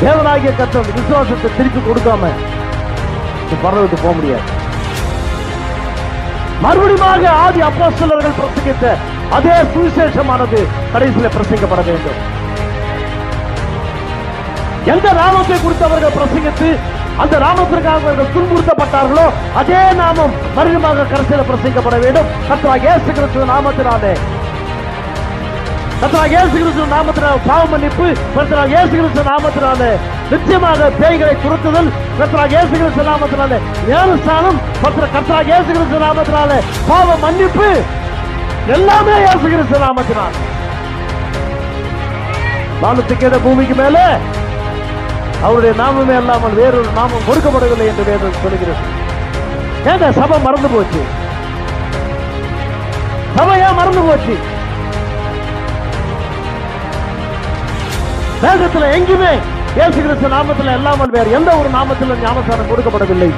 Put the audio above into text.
தேவனாகிய கர்த்தர் விசுவாசத்தை திருப்பி கொடுக்காம பரலோகத்துக்கு போக முடியாது. மறுபடியும் ஆதி அப்போஸ்தலர்கள் பிரசங்கித்த அதே சுவிசேஷமானது கடைசியில் பிரசங்கிக்கப்பட வேண்டும். எந்த நாமத்தை குறித்து அவர்கள் பிரசங்கித்து அந்த நாமத்திற்காக அவர்கள் துன்புறுத்தப்பட்டார்களோ அதே நாமம் மறுபடியும் கடைசியில் பிரசங்கிக்கப்பட வேண்டும். கர்த்தராகிய இயேசு கிறிஸ்து நாமத்தினாலே, கர்த்தராகிய இயேசு கிறிஸ்து நாமத்தினால் பாவ மன்னிப்பு, கர்த்தராகிய இயேசு கிறிஸ்து நாமத்தினாலே நிச்சயமாக பேய்களை துரத்துதல், கர்த்தராகிய இயேசு கிறிஸ்து நாமத்தினாலே ஞானஸ்நானம், கர்த்தராகிய இயேசு கிறிஸ்து நாமத்தினாலே பாவ மன்னிப்பு, எல்லாமே இயேசு கிறிஸ்து நாமத்தினால். வானத்துக்கு பூமிக்கு மேலே அவருடைய நாமமே அல்லாமல் வேறொரு நாமம் கொடுக்கப்படவில்லை என்று வேதம் சொல்கிறது. ஏங்க சபை மறந்து போச்சு? சபையா மறந்து போச்சு? வேதத்தில் எங்குமே இயேசு கிறிஸ்து நாமத்தில் அல்லாமல் வேறு எந்த ஒரு நாமத்திலும் ஞானஸ்நானம் கொடுக்கப்படவில்லை.